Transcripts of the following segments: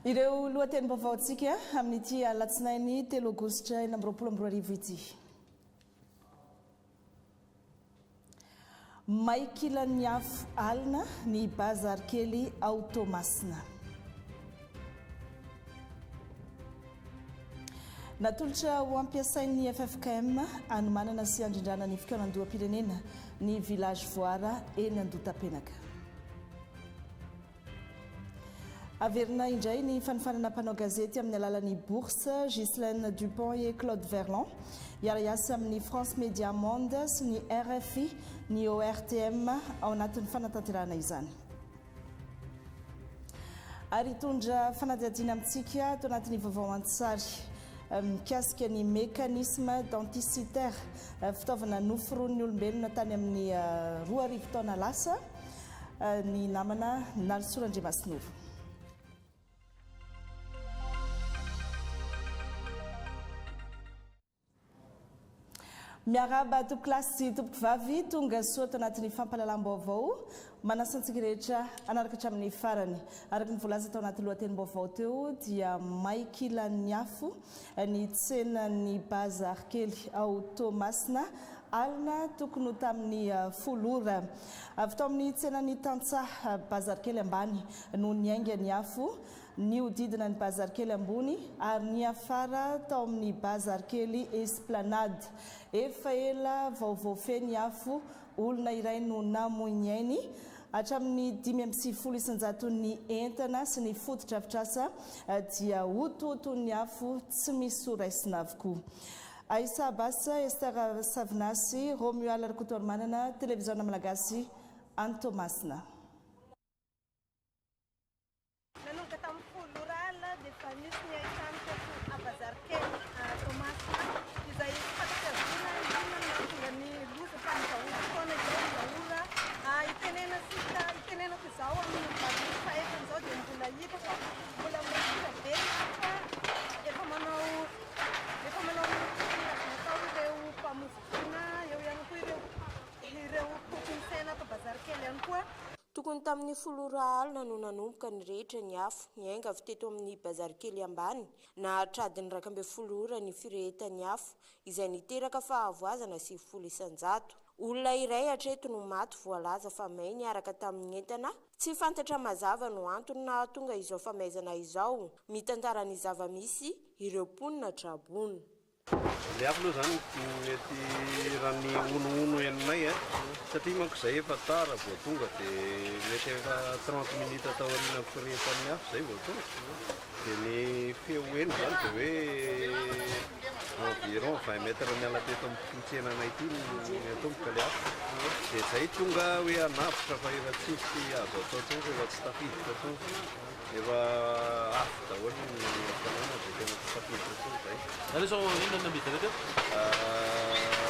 Ireo lohateny vaovaontsika amin'ity alatsinainy 3 aogositra 2022 ity. Maikilan'ny afo alina ny bazary kely ao Toamasina. Natolotra ho ampiasain'ny FFKM anomanana sy andrindrana ny fikaonan-doham-pirenena ny village voara eny Andotapenaka. Averina indray ny fanifanana mpanao gazety amin'ny alalan'ny bourse Ghislaine Dupont et Claude Verlan iara-iasa amin'ny France Media Monde sy ny RFI ny ORTM ao anatin'ny fanatanterahana izany. Ary hitondra fanadihadiana amintsika tao anatin'ny vaovao an-tsary mikasika ny mécanisme denticitaire fitaovana noforoan'ny olombelona tany amin'ny 2 taona lasa ny namana Nalsoa Andriamasinoro. Miaraba tompo-klasy sy tompo-vavy tonga soa tao anatin'ny fampahalalam-baovao manasantsika rehetra anaraka hatramin'ny farany. Araka ny voalaza tao anaty lohatenim-baovao teo dia maikilan'ny afo ny tsenan'ny bazary kely ao Toamasina alina tokony ho tamin'ny folora. Avy tao amin'ny tsenan'ny tantsaha bazary kely ambany no niainga ny afo ny hodidina ny bazary kely ambony ary ny afara tao amin'ny bazary kely Esplanade. Efa ela vaovao feny afo olona iray no namoy ainy hatramin'ny 5.9 isanjaton'ny entana sy ny fotodrafitrasa dia ototon'ny afo tsy misy soraisina avokoa. Aïssa Bassa, Esther Savinasy, Romeo Alarikotormanana, télévision malagasy any Toamasina. Tokony tamin'ny folora alina no nanomboka ny rehetra ny afo niainga avy teto amin'ny bazary kely ambany na atradiny 2.0 ny firehetan'ny afo izay niteraka fahavoazana sy 10 isanjato. Olona iray hatreto no maty voalaza fa may niaraka tamin'ny entana tsy fantatra mazava no antony na tonga izao famaizana izao mitantara ny zava-misy ireo mponina trabony. Le afo aloha zany mety raha ny ono aminay satria manko izay efa tara vao tonga dia mety efa 30 minitra tao aoriana firehetan'ny afo izay vao tonga dia ny feo eny zany dia hoe environ 20 mètres miala teto amin'ny tsenanay ity natomboka le afo dia izay tonga hoe anavotra fa efa tsisy azo atao tonga efa tsy tafiditra tonga efa afo daholo ny fanana dia tena tsy tafiditra tonga izay. Allez, on vient de mettre le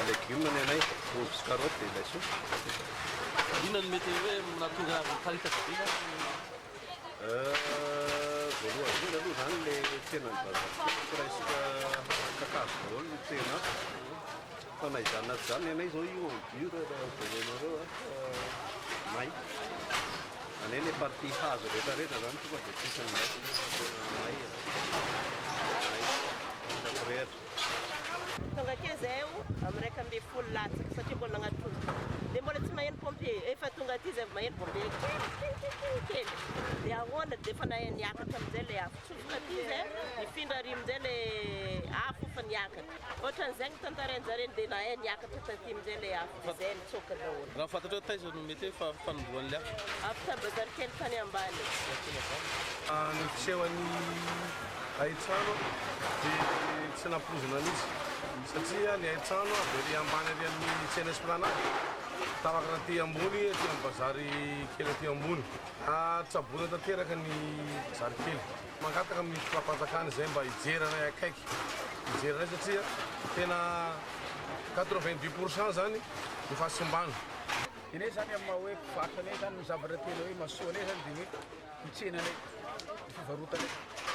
légumes ny anay ovy sy carotte dia laiso. Inona no mety hoe nahatonga miparitaka be? Voalohany indrindra aloha zany le tsenany bazary raha isika kakazo daholo no tena fa na izany na tsy izany anay zao io dur raha voalohany may anay le partie hazo rehetrarehetra zany tonga dia tsisy may rehetra. Tonga ke zay amin'ny 2.0 latsaka satria mbola agnaty dia mbola tsy maheno pompier efa tonga aty zay maheno pompier kely dia ahoana dia efa niakatra amin'izay le afo tsofoka aty zay nifindra ary amin'izay le afo fa niakatra ohatran'izay ny tantarain'jareny dia nahay niakatra taty amin'izay le afo dia zay nitsoka daholo. Raha fantatra hoe taiza no mety hoe fanombohan'le afo? Afo ta bazary kely tany ambany. Ny fisehony hain-trano dia tsy nampozina mihitsy satria ny hain-trano avery ambany ary amin'ny tsena Esplanade tavaka raha ty ambony aty amin'ny bazary kely aty ambony tsabona tanteraka ny bazary kely mangataka amin'ny fahapanjakany izay mba hijerana akaiky hijerana satria tena 82% zany ny fahasimbana. Inay zany amin'ny maha hoe mpivarotra anay zany ny zavatra tena hoe masoa anay zany dia hoe mitsenanay fivarotanay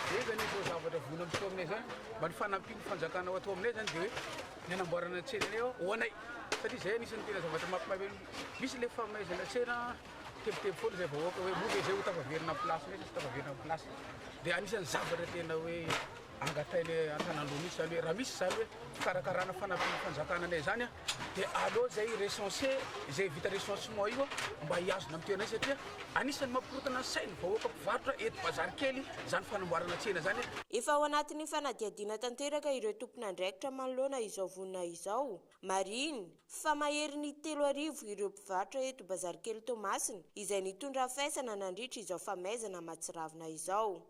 dia zany izao zavatra vona amin'ny aminay zany mba ny fanampiany fanjakana atao aminay zany dia hoe ny anamboarana tsenanay ho anay satria izay anisan'ny tena zavatra mampimaivana misy le famaizana tsena tebotebo foana zay vahoaka hoe moa zay ho tafaverina place mihitsy tafaverina place dia anisan'ny zavatra tena hoe angatainy an-tanandroa misy zany hoe raha misy zany hoe fikarakarana fanjakana anay zany a dia aleo zay recensé zay vita recensement io mba hiazona amin'ny toerana satria anisan'ny mampikorotana saina vahoaka mpivarotra eto bazary kely zany fanamboarana tsena zany. Efa ao anatin'ny fanadiadiana tanteraka ireo tompon'andraikitra manoloana izao vonina izao. Mariny fa mahery ny 3,000 ireo mpivarotra eto bazary kely Tomasina izay nitondra hafaisana nandritra izao famaizana Matsiravina izao.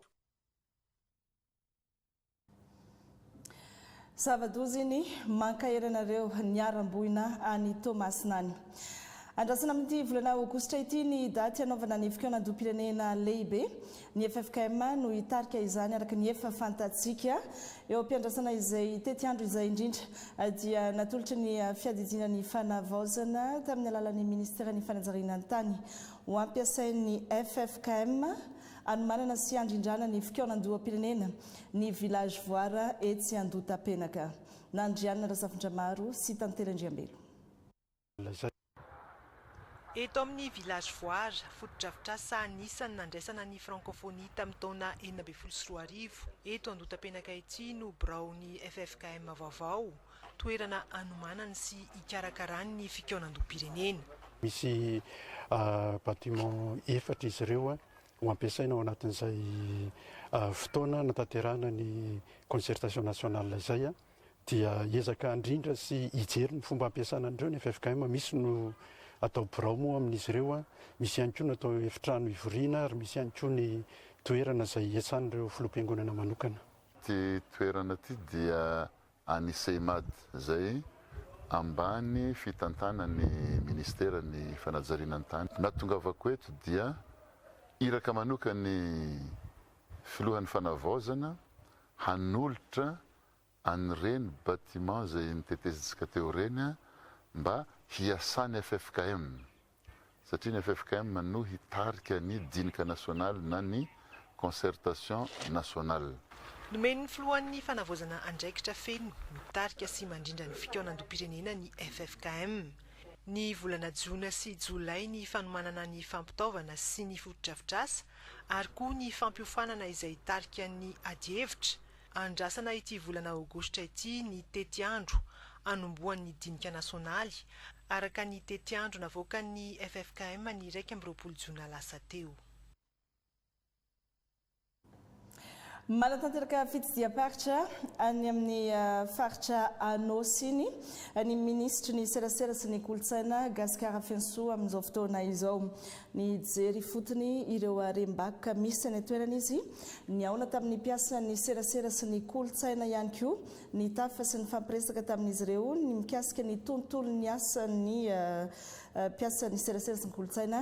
Savadoziny mankaheranareo niaramboina any Tomasina any. Andrasana amin'ity volana aogositra ity ny daty hanaovana ny fikaonan-doam-pirenena lehibe ny FFKM no hitarika izany araka ny efa fantatsika eo am-piandrasana izay tety andro izay indrindra dia natolotra ny fiadidinan'ny fanavaozana tamin'ny alalan'ny ministera-ny fanajariana tany ho ampiasain'ny FFKM anomanana sy andrindrana ny fikaonan-doam-pirenena ny village voara etsy Andota-penaka. Nandrianina Razafindramaro sy Tanterandriambelo. Eto amin'ny village voara fotodrafitrasa anisan'ny nandraisana ny francophonie tamin'ny taona 2024 eto Andota-penaka ety no biraon'ny FFKM vaovao toerana anomanana sy ikarakarany ny fikaonan-doam-pirenena. Misy bâtiment efatra izy ireo ho ampiasaina ao anatin'izay fotoana natanterahana ny concertation nationale izay dia ezaka andrindra sy hijery ny fomba ampiasana andreo ny FFKM. Misy no atao birao moa amin'izy ireo misy ihany koa no atao efitrano ivoriana ary misy ihany koa ny toerana izay hiasan'ireo filoham-piangonana manokana. Ty toerana ty dia any Seimad zay ambany fitantanan'ny ministera ny fanajariana tany. Natongavako eto dia iraka manokany filohan'ny fanavaozana hanolotra an'ireny bâtiment zay nitetezitsika teo reny mba hiasany FFKM satria ny FFKM no hitarika ny dinika nationale na ny concertation nationale. Nomen'ny filohan'ny fanavaozana andraikitra feno mitarika sy mandrindra ny fikaonan-doam-pirenena ny FFKM. Ny volana Jona sy Jolay ny fanomanana ny fampitaovana sy ny fotodrafitrasa ary koa ny fampiofanana izay tarika ny adievitra. Andrasana ity volana Aogositra ity ny tety andro anomboan'ny dinika nasionaly araka ny tety andro navoakan'ny FFKM ny 2 Jona lasa teo. Manatanteraka fitidiam-paritra any amin'ny faritra Anosiny ny ministra ny serasera sy ny kolotsaina Gaspard Afenso amin'izao fotoana izao ny jery fotony ireo rembaka misy ny toerana izy ny aona tamin'ny piasa ny serasera sy ny kolotsaina ihany koa ny tafa sy ny fampiresaka tamin'izy ireo ny mikasika ny tontolo ny asa ny piasa ny serasera sy ny kolotsaina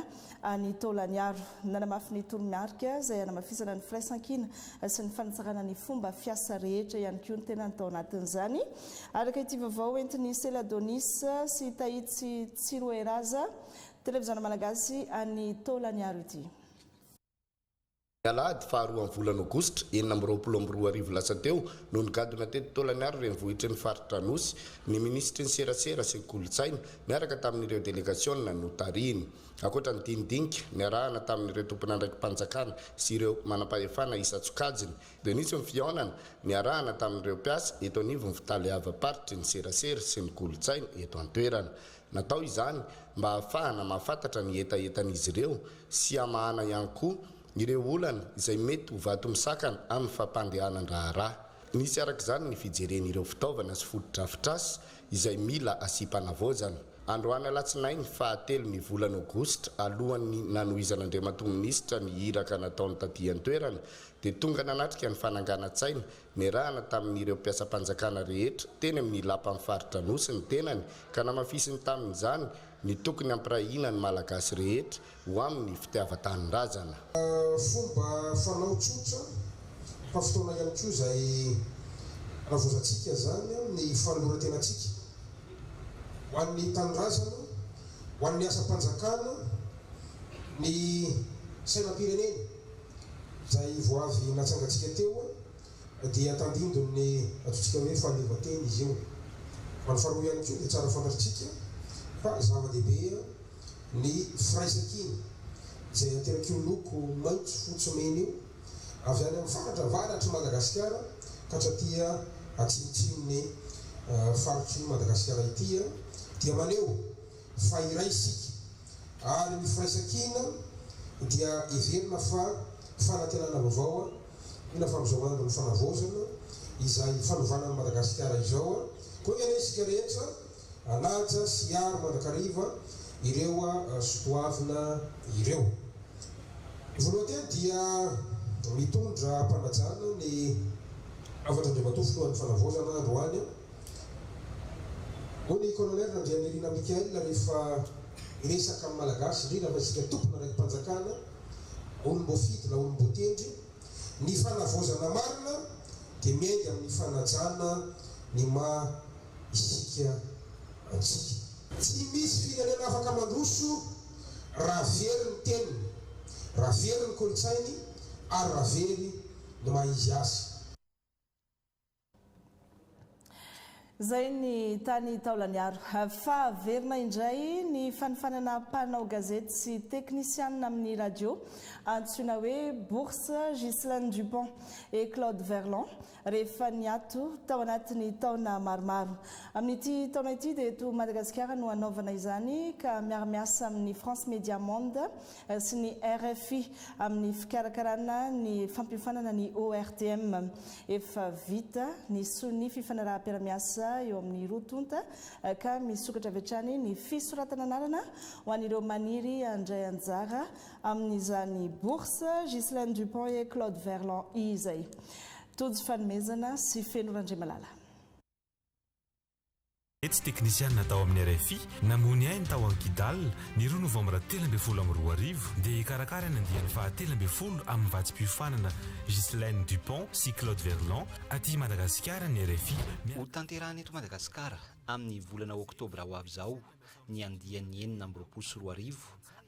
ny taolaniaro nanamafy ny toromiarika izay anamafisana ny firaisankina sy ny fanatsarana ny fomba fiasa rehetra ihany koa ny tena natao anatin'izany araka ity vaovao entin'ny Sela Donis sy Tahitsy Tsiroeraza televizana malagasy any taolaniaro ity. Alahady faharoa amin'ny volana Aogositra 2022 lasa teo no nigadona teto taolaniaro renivohitra ny faritra Anosy ny ministra ny serasera sy ny kolotsaina miaraka tamin'ireo delegaciona notariny. Akoatra ny dindinika niarahana tamin'ireo tompon'andraiki-panjakana sy ireo manam-pahefana isa-tsokajiny dia nisy ny fiaonana niarahana tamin'ireo mpiasa eto anivo ny fitaly ava-paritry ny serasera sy ny kolotsaina eto an-toerana. Natao izany mba ahafahana mahafantatra ny etaetan'izy ireo sy hamahana ihany koa ireo olana izay mety ho vato misakana amin'ny fampandehanan-draharaha. Nisy araka izany ny fijeren'ireo fitaovana sy fotodrafitrasa izay mila asipana-vaozana. Androany alatsinainy fahatelo ny volana Aogositra alohan'ny nanohizan'Andriamatoa minisitra ny iraka nataony taty an-toerana dia tonga nanatrika ny fananganan-tsaina niarahana tamin'ireo mpiasa-panjakana rehetra teny amin'ny lapan'ny faritra Anosy ny tenany ka namafisiny tamin'izany ny tokony hampirahina ny malagasy rehetra ho amin'ny fitiavan-tanindrazana. Fomba fanao tsotra fafotoana ihany koa izay ravozatsika zany ny fanoloran-tenantsika ho an'ny tanindrazana, ho an'ny asa-panjakana, ny sainam-pirenena izay voavy natsangatsika teo dia tandindony ataontsika hoe fahaleovan-teny izy io. Ho an'ny faharoa ihany koa dia tsara fantatritsika fa zava-dehibe ny firaisan-kina izay ateraky io loko maitso fotsy mena io avy any amin'ny faratra avaratra Madagasikara ka hatratia atsimontsimony faritry Madagasikara ity dia maneho fa iray isika ary ny firaisan-kina dia everina fa fanantenana vaovao ina fa amin'izao andro ny fanavozana izay fanovana ny Madagasikara izao koa iany isika rehetra alaja sy aro mandrakariva ireo sotoavina ireo. Voalohany dia mitondra mpanajana ny afatandriamatoa fotoan'ny fanavozana androany ho ny colonel Nandrianirina Mikael rehefa iresaka amin'ny malagasy indrindra fa isika tompona raiky mpanjakana olombofity na olombotendry ny fanavozana marina dia miainga amin'ny fanajana ny ma isika antsika. Tsy misy firenena afaka mandroso raha very ny teniny, raha very ny kolotsainy ary raha very ny maha izy azy. Zay ny tany Taolaniaro. Fa verina indray ny fanifanana mpanao gazety sy teknisianina amin'ny radio antsoina hoe Bourse Ghislaine Dupont et Claude Verlon rehefa niato tao anatin'ny taona maromaro. Amin'ity taona ity dia eto Madagasikara no anaovana izany ka miara-miasa amin'ny France Media Monde sy ny RFI amin'ny fikarakarana ny fampiofanana ny ORTM. Efa vita ny sony fifanaraha-piara-miasa eo amin'ny rotonta ka misokatra avy hatrany ny fisoratana anarana ho an'ireo maniry andray anjara amin'izany Bourse Ghislaine Dupont et Claude Verlon izay. Tojo fanomezana sy Fenondremalaala. Etsy teknisianina tao amin'ny RFI namony ainy tao Kidal ny 2 novambra 2024 dia hikarakara ny andiany faha-13 amin'ny vatsim-piofanana Ghislaine Dupont sy Claude Verlon aty Madagasikara ny RFI. Ho tanterahana eto Madagasikara amin'ny volana Oktobra ho avy izao ny andiany 9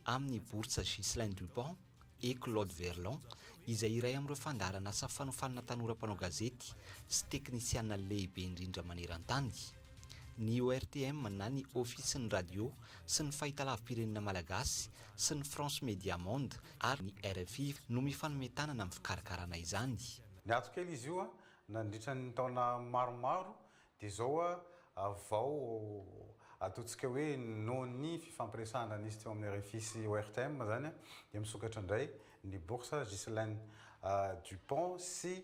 amin'ny Bourse Ghislaine Dupont et Claude Verlon izay iray amin'ireo fandarana asa fanofanana tanora mpanao gazety sy teknisianina lehibe indrindra maneran-tany. Ny ORTM na ny ofisin'ny radio sy ny fahitalavim-pirenena malagasy sy ny France Media Monde ary ny RFI no mifanometanana amin'ny fikarakarana izany. Ny ato kely izy io nandritra ny taona maromaro dia zao vao ataontsika hoe noho ny fifampiresahana nisy teo amin'ny RFI sy ORTM zany dia misokatra indray ny Bourse Ghislaine Dupont sy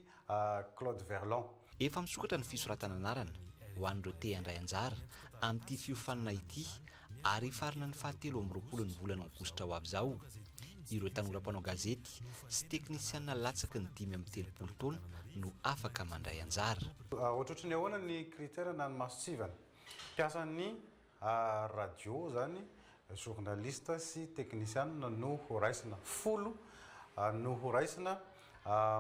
Claude Verlon. Efa misokatra ny fisoratana anarana ho an'ireo te handray anjara amin'ity fiofanana ity ary farana ny 17 ny volana Aogositra ho avy izao. Ireo tanora mpanao gazety sy teknisianina latsaky ny 5-30 taona no afaka mandray anjara. Ohatrohatry ny ahoana ny kritera na ny masitsivana mpiasan'ny radio zany journaliste sy teknisianina no horaisina 10 no horaisina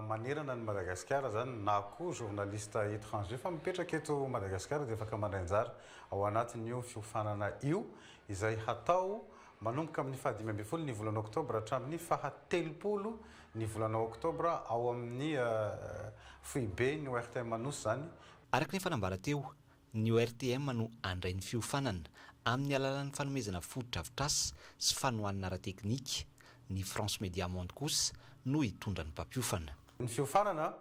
manerana ny Madagasikara zany na koa journaliste étranger fa mipetraka eto Madagasikara dia afaka mandray anjara ao anatin'io fiofanana io izay hatao manomboka amin'ny 15 ny volana Oktobra hatramin'ny 30 ny volana Oktobra ao amin'ny foibe ny ORTM manosy zany. Araka ny fanambarateo, ny ORTM no andray ny fiofanana amin'ny alalan'ny fanomezana foto-drafitrasa sy fanohanana ara-teknika. Ny France Media Monde kosa no hitondra ny mpampiofana. Ny fiofanana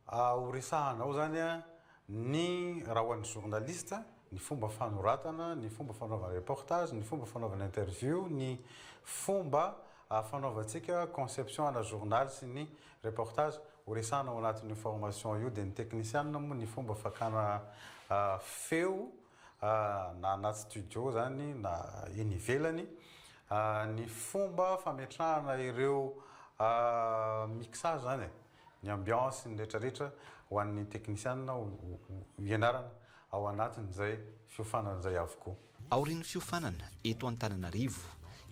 horesahanao zany ny raha ho an'ny journaliste ny fomba fanoratana, ny fomba fanaovana reportage, ny fomba fanaovana interview, ny fomba fanaovantsika conception ana journal sy ny reportage horesahana ao anatin'ny formation io dia ny teknisianina moa ny fomba fakana feo na anaty studio zany na eny ivelany, ny fomba fametrahana ireo mixage zany ny ambiance ny rehetrarehetra ho an'ny teknisianina ianarana ao anatin'izay fiofanana izay avokoa. Aorian'ny fiofanana eto Antananarivo,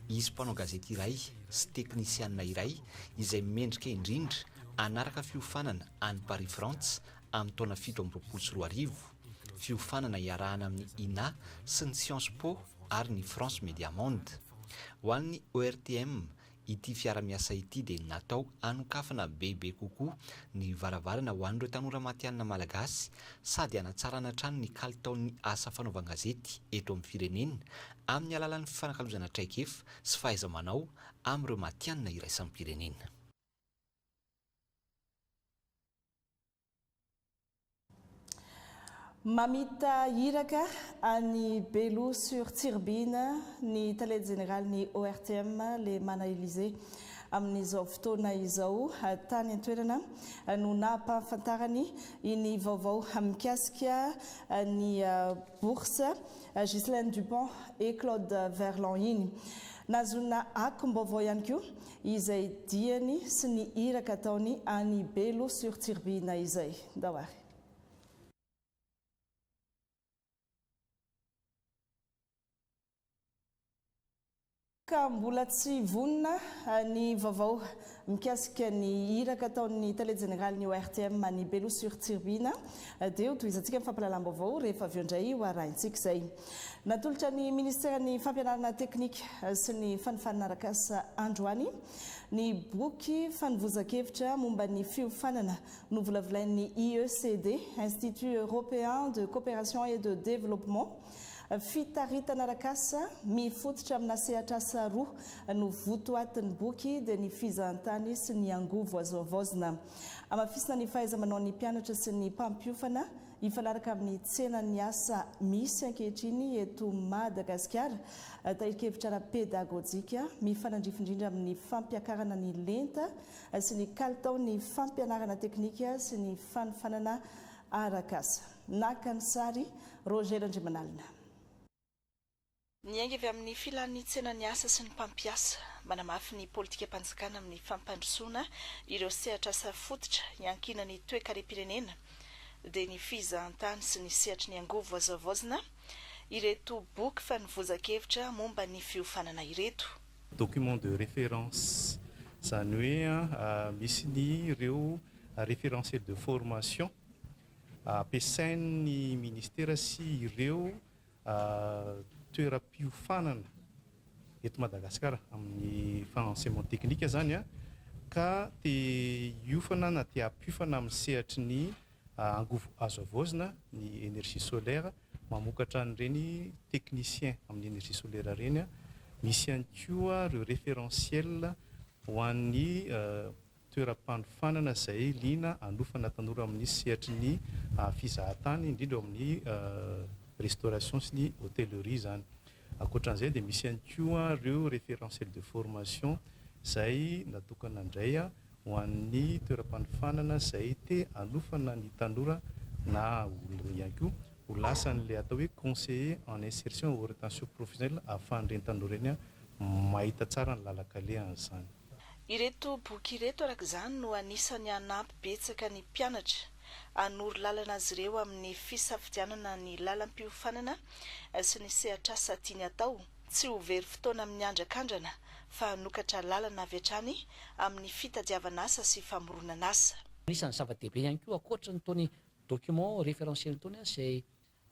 isy mpanao gazety iray sy teknisianina iray izay mendrika indrindra anaraka fiofanana any Paris France amin'ny taona 17 fiofanana iarahana amin'ny INA sy ny Sciences Po ary ny France Media Monde. Ho an'ny ORTM ity fiara-miasa ity dia natao hanokafana bebe kokoa ny varavarana ho an'ireo tanora matianina malagasy sady hanatsarana hatrany ny kalitaon'ny asa fanaovan-gazety eto amin'ny firenena amin'ny alalan'ny fifanankalozana traikefa sy fahaiza-manao amin'ireo matianina iraisan'ny pirenena. Mamita iraka any Belo sur Turbine ny Taled Général ny ORTM le mana Élysée amin'izao fotoana izao tany an-toerana no nampahafantarany iny vaovao mikasika ny bourse Ghislaine Dupont et Claude Verlon iny. Nazona akom-baovao ihany koa izay diany sy ny iraka ataony any Belo sur Turbine izay. Dawary. Ka mbola tsy vonina ny vaovao mikasika ny iraka ataon'ny Taled Général ny ORTM ny Belo sur Turbine dia toizantsika mifampalalam-baovao rehefa avy eo indray ho arahintsika izay. Natolotra ny ministera ny fampianarana teknika sy ny fanifanana arakasa androany ny boky fanovozan-kevitra momba ny fiofanana no volavolain'ny IECD, Institut Européen de Coopération et de Développement. Fitaritana arakasa mifototra amina sehatra asa roa no votoatin'ny boky dia ny fizahantany sy ny angovo azoavaozina. Amafisina ny fahaiza-manao ny mpianatra sy ny mpampiofana ifanaraka amin'ny tsenan'ny asa misy ankehitriny eto Madagasikara tarikevitra ara-pedagojika mifanandrifindrindra amin'ny fampiakarana ny lenta sy ny kalitaon'ny fampianarana teknika sy ny fanifanana arakasa. Naka ny sary Roger Andrimanalina. Ny aingavy amin'ny filan'ny tsenan'ny asa sy ny mpampiasa manamafy ny politika mpanjakana amin'ny fampandrosoana ireo sehatra asa fototra iankina ny toe-karem-pirenena dia ny fizahantany sy ny sehatry ny angovo azoavaozina ireto boky fanovozan-kevitra momba ny fiofanana ireto. Document de référence zany hoe misy ny ireo référentiel de formation ampiasain'ny ministera sy ireo toeram-piofanana eto Madagasikara amin'ny enseignement technique zany ka te hiofana na te hampiofana amin'ny sehatry ny angovo azoavaozina ny énergie solaire mamokatra an'ireny technicien amin'ny énergie solaire reny misy ihany koa ireo référentiel ho an'ny toeram-panofanana izay liana hanofana tanora amin'ny sehatry ny fizahantany indrindra amin'ny restauration sy ny hôtellerie zany. Ankoatran'izay dia misy ihany koa ireo référentiel de formation izay natokana indray ho an'ny toeram-panofanana izay te hanofana ny tanora na olona ihany koa ho lasa n'ilay atao hoe conseiller en insertion ou rétention professionnelle ahafahan'ireny tanora eny mahita tsara ny lalakalehan'izany. Ireto boky ireto araka izany no anisany hanampy betsaka ny mpianatra hanoro lalana azy ireo amin'ny fisafidianana ny lalam-piofanana sy ny sehatra asa tiany atao tsy ho very fotoana amin'ny andrakandrana fa hanokatra lalana avy hatrany amin'ny fitadiavana asa sy famoronana asa. Anisany zava-dehibe ihany koa ankoatra ny tony document référentiel tony izay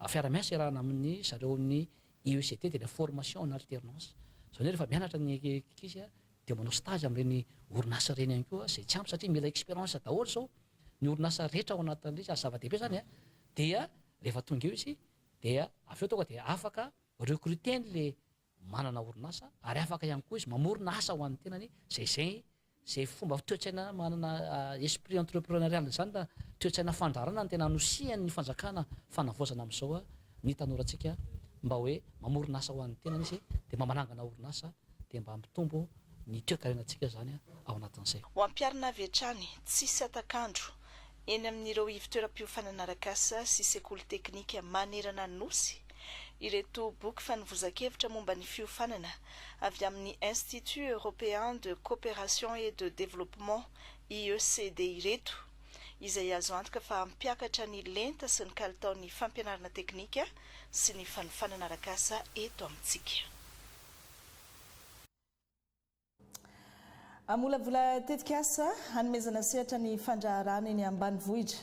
fiara-miasa irahana amin'ny zareo ny IECD dia la formation en alternance. Izany hoe rehefa mianatra ny ankizy dia manao stage amin'ireny orinasa ireny ihany koa izay tsy ampy satria mila expérience daholo zao ny orinasa rehetra ao anatin'ireny zava-dehibe zany dia rehefa tonga eo izy dia avy eo tonga dia afaka recruter le manana orinasa ary afaka ihany koa izy mamorona asa ho an'ny tenany zay fomba toe-tsaina manana esprit entrepreneurial zany da toe-tsaina fandrarana ny tena anosihan'ny fanjakana fanavaozana amin'izao ny tanorantsika mba hoe mamorona asa ho an'ny tenany izy dia mba manangana orinasa dia mba hampitombo ny toe-karenantsika zany ao anatin'izay. Ho ampiarina avy hatrany tsisy atakandro eny amin'ireo ivitoeram-piofanana arakasa sy sekoly teknika manerana ny nosy ireto boky fanovozan-kevitra momba ny fiofanana avy amin'ny Institut Européen de Coopération et de Développement IECD ireto izay azo antoka fa hampiakatra ny lenta sy ny kalitaon'ny fampianarana teknika sy ny fanofanana arakasa eto amintsika. Amolavola tetikasa hanomezana sehatra ny fandraharana eny ambanivohitra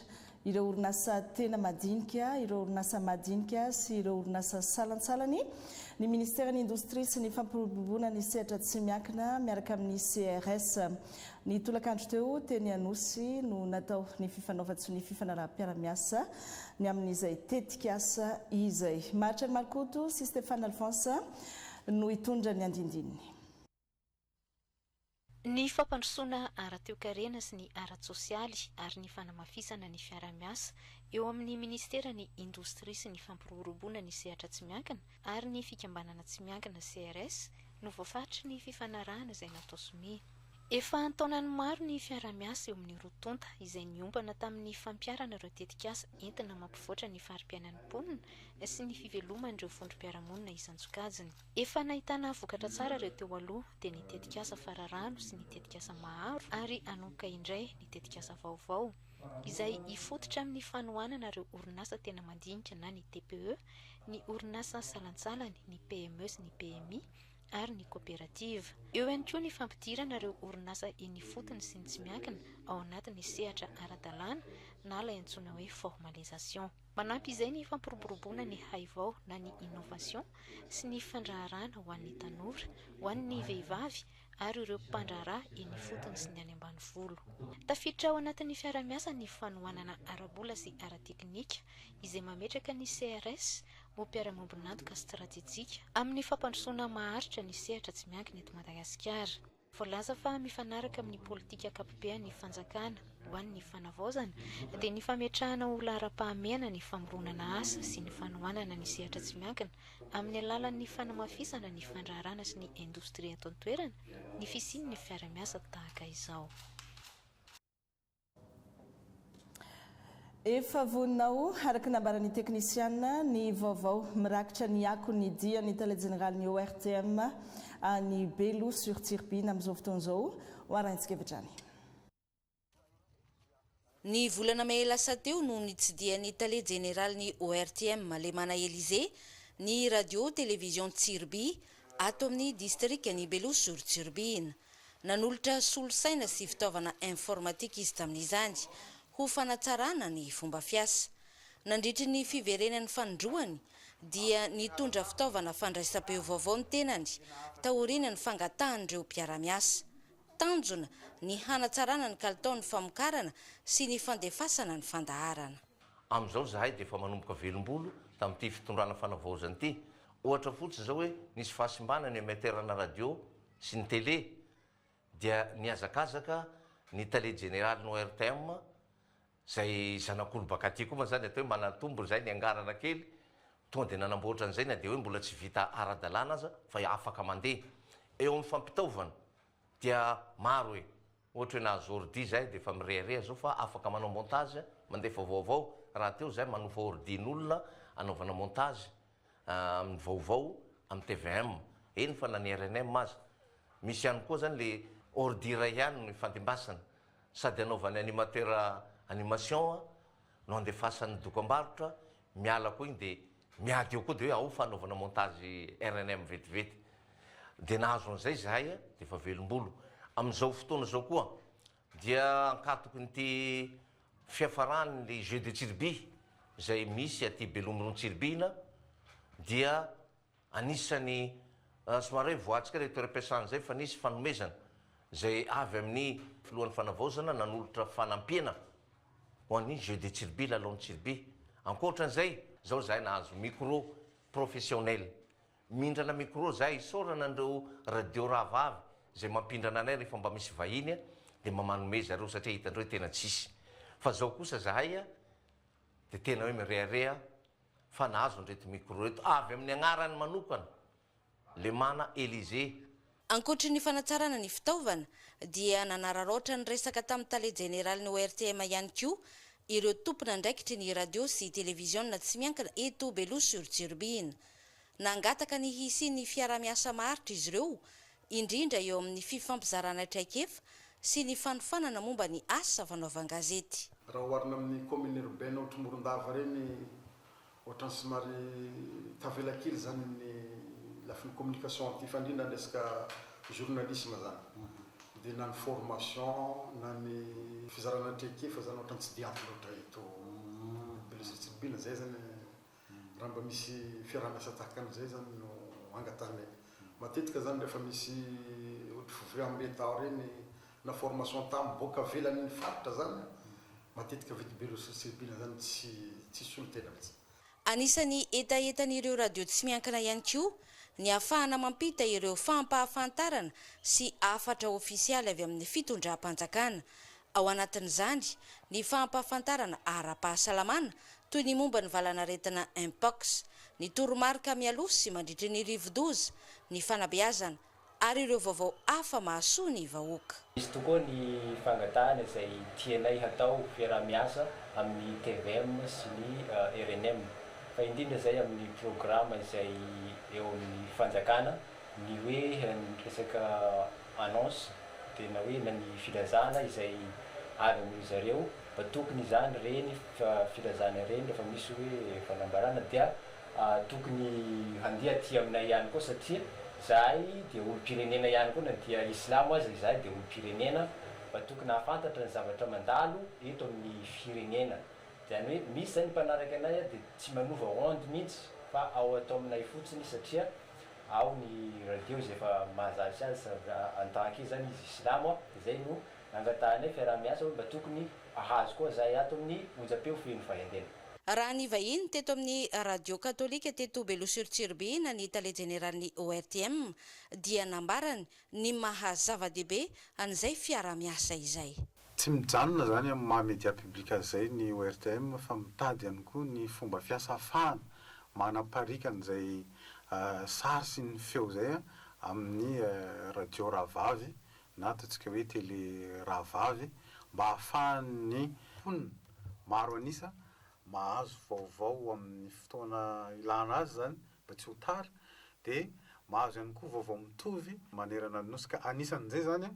ireo orinasa tena madinika, ireo orinasa madinika sy ireo orinasa salantsalany. Ny ministère ny industrie sy ny fampiroboroboana ny sehatra tsy miankina miaraka amin'ny CRS. Ny tolakandro teo teny Anosy no natao ny fifanaovatso ny fifanaraha-piaramiasa ny amin'izay tetika asa izay. Maritra ny Malikoto sy Stéphane Alphonse no hitondra ny andindininy. Ny fampandrosoana ara-teokarena sy ny ara-tsosialy ary ny fanamafisana ny fiaramiasa eo amin'ny ministera ny industrie sy ny fampiroboroboana ny sehatra tsy miankina ary ny fikambanana tsy miankina CRS no voafaritry ny fifanarahana izay natao somi. Efa antaonany maro ny fiaramiasa eo amin'ny rotonta izay niompana tamin'ny fampiarana ireo tetikasa entina mampivoatra ny fari-piainan'ny mponina sy ny fiveloman'ireo fondrom-piaramonina isan-tsokajiny. Efa nahitana vokatra tsara ireo teo aloha dia ny tetikasa fararano sy ny tetikasa maharo ary anoka indray ny tetikasa vaovao izay ifototra amin'ny fanohanana ireo orinasa tena madinika na ny TPE, ny orinasa salantsalany, ny PME sy ny PMI ary ny coopérative. Eo ihany koa ny fampidirana ireo orinasa eny fotony sy ny tsy miankina ao anatin'ny sehatra ara-dalàna na ilay antsoina hoe formalisation. Manampy izay ny fampiroboroboana ny haivao na ny innovation sy ny fandraharana ho an'ny tanora, ho an'ny vehivavy ary ireo mpandraharaha eny fotony sy ny any ambanivolo. Tafiditra ao anatin'ny fiaramiasa ny fanohanana ara-bola sy ara-teknika izay mametraka ny CRS ho mpiara-miombonantoka stratégique amin'ny fampandrosoana maharitra ny sehatra tsy miankina eto Madagasikara. Voalaza fa mifanaraka amin'ny politika ankapobeny fanjakana ho an'ny fanavaozana dia ny fametrahana olona ara-pahamehana ny famoronana asa sy ny fanohanana ny sehatra tsy miankina amin'ny alalan'ny fanamafisana ny fandraharana sy ny industrie eto an-toerana ny fisian'ny fiaramiasa tahaka izao. Efa voninao araka nambaran'ny teknisiana ny vaovao mirakitra ny ako ny dia ny télé général ny ORTM ny Belo sur Turbine amin'izao fotoan'izao ho arahintsika evitrany. Ny volana May lasa teo no nitsidian'ny télé général ny ORTM Lemana Élysée ny radio télévision Tsirby ato amin'ny district ny Belo sur Turbine. Nanolotra solosaina sy fitaovana informatika izy tamin'izany ho fanatsarana ny fomba fiasa. Nandritry ny fiverenan'ny fandroany dia nitondra fitaovana fandraisam-peo vaovao ny tenany taoriana ny fangatahanyireo mpiara-miasa. Tanjona ny hanatsarana ny kalitaon'ny famokarana sy ny fandefasana ny fandaharana. Amin'izao zahay dia efa manomboka velombolo tamin'ity fitondrana fanavaozana ity. Ohatra fotsiny zao hoe nisy fahasimbana ny émetterana radio sy ny télé dia niazakazaka ny télé général ny ORTM zay zanak'olo baka aty koa zany atao hoe manatombo zay ny angarana kely tonga dia nanamboatra an'izay na dia hoe mbola tsy vita ara-dalàna aza fa afaka mandeha. Eo amin'ny fampitaovana dia maro hoe ohatra hoe nahazo ordi zay dia efa mirehareha zao fa afaka manao montage mandefa vaovao. Raha teo zay manofa ordin'olona anaovana montage amin'ny vaovao amin'ny TVM eny fa na ny RNM aza. Misy ihany koa zany le ordi ray ihany ny fandimbasana sady anaovany animateur animation no andefasany dokam-barotra miala koa iny dia miady eo koa dia hoe ao fanaovana montage RNM vetivety. Dia nahazo an'izay zahay dia efa velombolo. Amin'izao fotoana zao koa dia ankatoko nyty fiafarany le jeu de Tsirby izay misy aty Belomoron Tsirbina dia anisany somary voatsika ilay toeram-piasana zay fa nisy fanomezana izay avy amin'ny filohan'ny fanavaozana nanolotra fanampiana ho an'ny jeu de Tsirby lalao ny Tsirby. Ankoatran'izay zao zahay nahazo micro professionnel. Mindrana micro zahay isorana andreo radio rahavavy izay mampindrana anay rehefa mba misy vahiny dia mamanome zareo satria hitandreo tena tsisy. Fa zao kosa zahay dia tena hoe mirehareha fa nahazo andreto micro reto avy amin'ny agnarany manokana Lemana Élysée. Ankoatry ny fanatsarana ny fitaovana dia nanararoatra ny resaka tamin'ny télé général ny ORTM ihany koa ireo tompona ndraikitry ny radio sy télévision tsy miankina eto Belo sur Turbine. Nangataka ny hisian'ny fiara-miasa maharitra izy ireo indrindra eo amin'ny fifampizarana traikefa sy ny fanofanana momba ny asa fanaovan-gazety. Raha oharina amin'ny commune urbaine ohatra Morondava reny ohatran'ny somary tavela kely zany ny lafiny communication ty fandrindra ny resaka journalisme zany. Dia na ny formation na ny fizarana traikefa zany ohatran'ny tsy dia ampy loatra eto tsibina zay zany raha mba misy fiarahamiasa tahaka an'izay zany no angatanay matetika zany rehefa misy ohatry amretao reny na formation tamboaka velany ny faritra zany matetika vitibelo sibina zany tsy solotena mihitsy. Anisany etaetan'ireo radio tsy miankina ihany koa ny ahafahana mampita ireo fampahafantarana sy afatra ofisialy avy amin'ny fitondram-panjakana. Ao anatin'izany ny fampahafantarana ara-pahasalamana toy ny momba ny valanaretina Mpox, ny toromarika mialoha sy mandritry ny rivo-doza, ny fanabeazana ary ireo vaovao hafa mahasoa ny vahoaka. Misy tokoa ny fangatahana izay tianay hatao fiarah-miasa amin'ny TVM sy ny RNM. Fa indrindra zay amin'ny programa izay eo amin'ny fanjakana ny hoe ny resaka annonce tena hoe na ny filazana izay avy amin'izy ireo mba tokony izany reny filazana reny rehefa misy hoe fanambarana dia tokony handeha aty aminay ihany koa satria zahay dia olo-pirenena ihany koa na dia islamo azy zahay dia olo-pirenena mba tokony hahafantatra ny zavatra mandalo eto amin'ny firenena. Zany hoe misy zany mpanaraka anay dia tsy manova onde mihitsy fa ao atao aminay fotsiny satria ao ny radio izay efa mahazatra azy antahaky zany izy islamo izay no nangatahanay fiarah-miasa hoe mba tokony ahazo koa zahay ato amin'ny onjam-peo feno fahendena. Raha ny vahiny teto amin'ny radio katolika teto Belosur-Tsirbie na ny tale generalny ORTM dia nambarany ny mahazava-dehibe an'izay fiarah-miasa izay. Tsy mijanona zany amin'ny maha-média public zay ny ORTM fa mitady ihany koa ny fomba fiasa ahafahana manaparikan'izay sary sy ny feo zay amin'ny radio rahavavy na ataontsika hoe télé rahavavy mba ahafahany maro anisa mahazo vaovao amin'ny fotoana ilana azy zany mba tsy ho tara dia mahazo ihany koa vaovao mitovy manerana ny nosy ka anisan'izay zany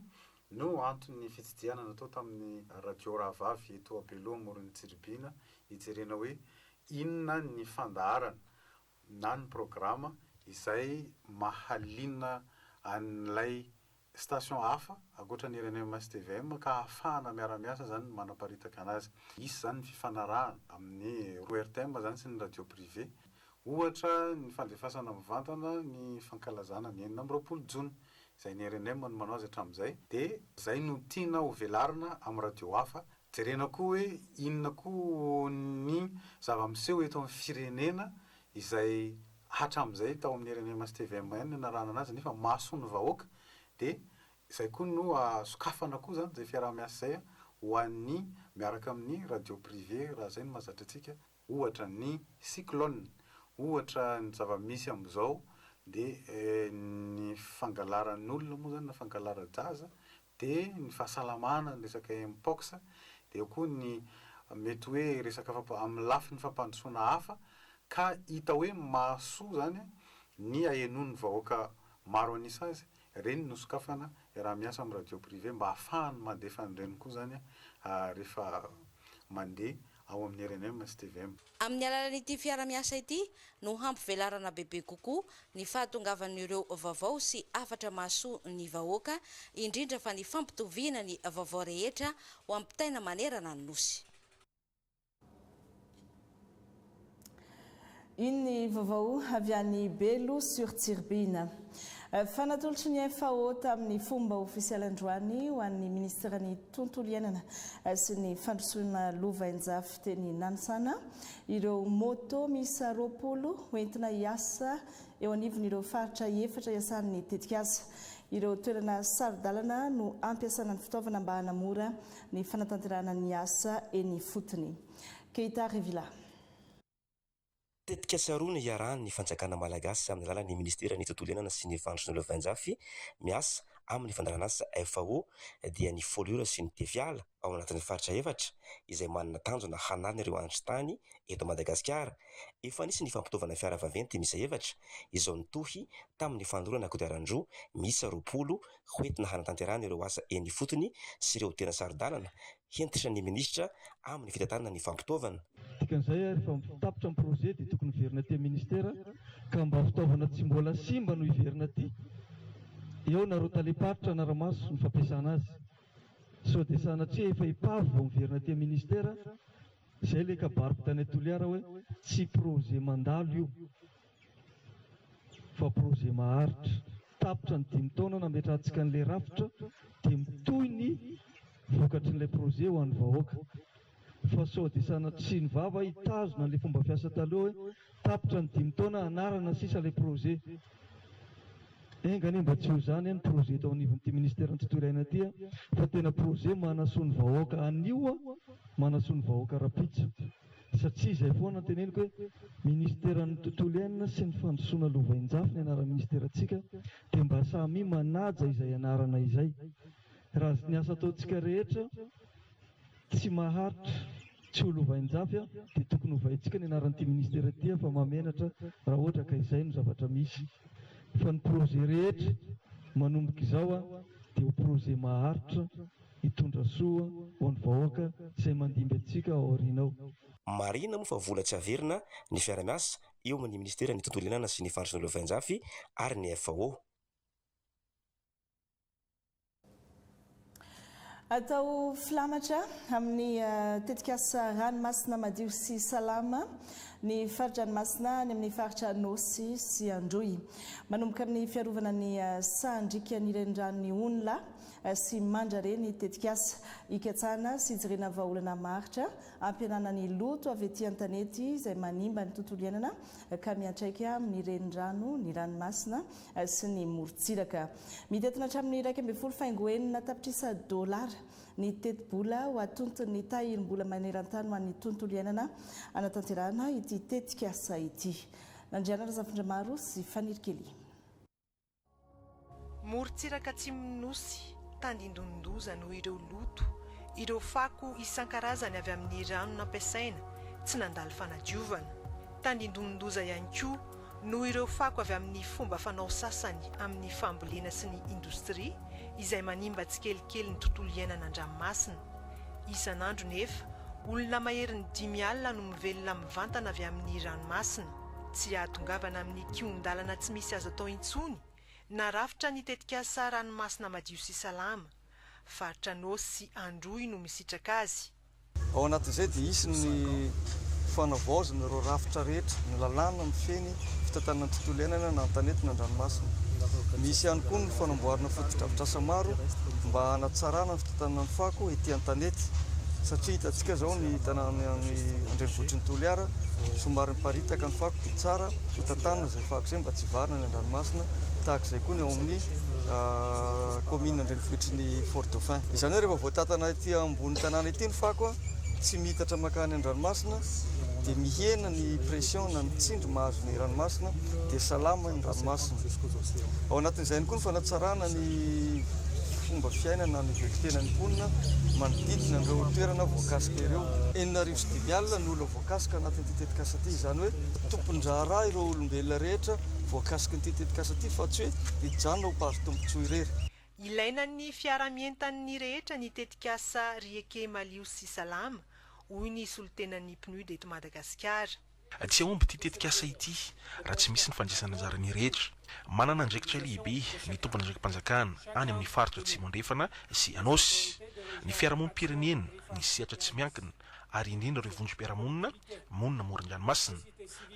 no antony fitsidiana natao tamin'ny radio rahavavy eto Beloa Morony Tsiribina hijerena hoe inona ny fandaharana na ny programa izay mahalina an'ilay station hafa akoatra ny RNM sy TVM ka ahafahana miara-miasa zany manaparitaka anazy. Isy zany fifanarahana amin'ny ORTM zany sy ny radio privé. Ohatra ny fandefasana mivantana ny fankalazana ny 20 Jona izay ny RNM no manao azy hatramin'izay dia zay no tiana ho velarina amin'ny radio hafa. Jerena koa hoe inona koa ny zava-miseho eto amin'ny firenena izay hatramin'izay tao amin'ny RNM sy TVM ihany narana anazy nefa mahasoa ny vahoaka dia izay koa no sokafana koa zany zay fiarah-miasa zay ho an'ny miaraka amin'ny radio privé raha zay no mahazatra antsika ohatra ny cyclone, ohatra ny zava-misy amin'izao dia ny fangalaran'olona moa zany na fangalarajaza dia ny fahasalamana ny resaka Mpox dia koa ny mety hoe resaka amin'ny lafiny fampandrosoana hafa ka hita hoe mahasoa zany ny ahenon'ny vahoaka maro anisa azy reny no sokafana raha miasa amin'ny radio privé mba ahafahany mandefa an'ireny koa zany rehefa mandeha ao amin'ny RNM sy TVM. Amin'ny alalan'ity fiara-miasa ity no hampivelarana bebe kokoa ny fahatongavan'ireo vaovao sy afatra mahasoa ny vahoaka indrindra fa ny fampitoviana ny vaovao rehetra ho ampitaina manerana ny nosy. Iny vaovao avy any Belosur-Tsirbie. Fanatolotry ny FAO tamin'ny fomba ofisialy androany ho an'ny ministerany tontolo iainana sy ny fandrosoana lovainjafy teny Nanisana ireo moto miisa 20 hoentina hiasa eo anivon'ireo faritra efatra iasan'ny tetika azy. Ireo toerana sarodalana no ampiasana ny fitaovana mba hanamora ny fanatanterahana ny asa eny fotony. Keita Revila. Tetika sarona iarahany ny fanjakana malagasy amin'ny alalan'ny ministerany tontolo iainana sy ny fandrosoana lovainjafy miasa amin'ny fandaran'asa FAO dia ny foliora sy ny tefiala ao anatin'ny faritra efatra izay manana tanjona hanarina ireo andro-tany eto Madagasikara. Efa nisy ny fampitaovana fiara vaventy miisa efatra izao nitohy tamin'ny fandorana kodiaran-droa miisa 20 hoentina hanatanterahana ireo asa eny fotony sy ireo tena sarodalana hentitra ny ministra amin'ny fitantanana ny fampitaovana. Dikan'izay rehefa tapitra amin'ny projet dia tokony hiverina aty ministera ka mba fitaovana tsy mbola simba no hiverina aty. Eo na rotaleparitra na ramaso ny fampiasana azy. So dia sanatria efa hipavy vao miverina aty ministera izay le kabariko tany Toliara hoe tsy projet mandalo io fa projet maharitra. Tapitra ny 5 taona nametrahantsika n'ilay rafitra dia mitohy ny vokatry n'ilay projet ho an'ny vahoaka. Fa sao dia sanatria ny vava hitazona n'ilay fomba fiasa taloha hoe tapitra ny 5 taona anarana sisa ilay projet. Engany mba tsy ho zany ny projet tao anivon'ity ministère ny tontolo iainana ity fa tena projet manasoa ny vahoaka anio manasoa ny vahoaka rapitsa. Satria izay foana teneniko hoe ministèran'ny tontolo iainana sy ny fandrosoana lovain-jafy ny anarana ministèrantsika dia mba samy manaja izay anarana izay. Raha ny asa ataontsika rehetra tsy maharitra tsy ho lovain-jafy dia tokony hovaintsika ny anaran'ity ministèra ity fa mamenatra raha ohatra ka izay no zavatra misy. Fa ny projet rehetra manomboka izao dia ho projet maharitra hitondra soa ho an'ny vahoaka izay mandimby antsika ao aorianao. Marina moa fa vola tsy averina ny fiara-miasa eo amin'ny ministera ny tontolo iainana sy ny fandrosoana lovain-jafy ary ny FAO. Atao filamatra amin'ny tetikasa ranomasina madio sy salama ny faritra ranomasina ny amin'ny faritra Nosy sy Androy. Manomboka amin'ny fiarovana ny sandrika ny renirano onla sy mandrareny tetikasa ikatsana sy jirena vahaolana maritra ampianana ny loto avy ety an-tanety izay manimba ny tontolo iainana ka miantraika amin'ny renirano ny ranomasina sy ny morontsiraka. Mitetina hatramin'ny 1.20 faingoenina tapitrisa $, ny teti-bola ho atontony tahirim-bola maneran-tany ho an'ny tontolo iainana anatanterahana ity tetikasa ity. Nandriana Razafindra maro sy Fanirikely. Morontsiraka Atsimon'Nosy tandindondoza no ireo loto, ireo fako isan-karazany avy amin'ny rano nampiasaina tsy nandalo fanadiovana. Tandindondoza ihany koa no ireo fako avy amin'ny fomba fanao sasany amin'ny fambolena sy ny indostria izay manimba tsikelikely ny tontolo iainana an-dranomasina. Isan'andro nefa olona maherin'ny 5 alina no mivelona mivantana avy amin'ny ranomasina. Tsy ahatongavana amin'ny kion-dalana tsy misy azo atao intsony na rafitra ny tetikasa ranomasina madio sy salama. Faritra Nosy sy Androy no misitraka azy. Ao anatin'izay dia isy ny fanavaozana ireo rafitra rehetra, ny lalàna mifeny fitantanana tontolo iainana na an-tanety na an-dranomasina. Misy ihany koa ny fanamboarana fotodrafitrasa maro mba hanatsarana ny fitantanana ny fako ety an-tanety. Satria hitantsika zao ny tanàna andrenivohitr'ny Toliara somary miparitaka ny fako dia tsara fitantanana izay fako izay mba tsy varina ny an-dranomasina. Tahaka izay koa ny ao amin'ny commune andrenivohitr'ny Fort Dauphin. Izany hoe rehefa voatatana ety ambony tanàna ety ny fako tsy mitatra makany an-dranomasina dia mihena ny pression na ny tsindry mahazo ny ranomasina dia salama ny ranomasina. Ao anatin'izay koa ny fanatsarana ny fomba fiainana ny veritena ny mponina manodidina ireo toerana voakasika ireo. 405 alina ny olona voakasika anatin'ity tetikasa ity. Izany hoe tompon-draharaha ireo olombelona rehetra voakasika n'ity tetikasa ity fa tsy hoe hijanona ho mpahazo tombon-tsoa irery. Ilaina ny fiara-mientan'ny rehetra ny tetikasa rieke malio sy salama hoy ny solotenan'ny PNUD eto Madagasikara. Tsy aomby ity tetikasa ity raha tsy misy ny fandraisana anjarany rehetra. Manana andraikitra lehibe ny tompona andraikimpanjakana any amin'ny faritra Atsimo andrefana sy Anosy. Ny fiarahamonim-pirenena ny sehatra tsy miankina ary indrindra ireo vondrom-piarahamonina monina moron-dranomasina.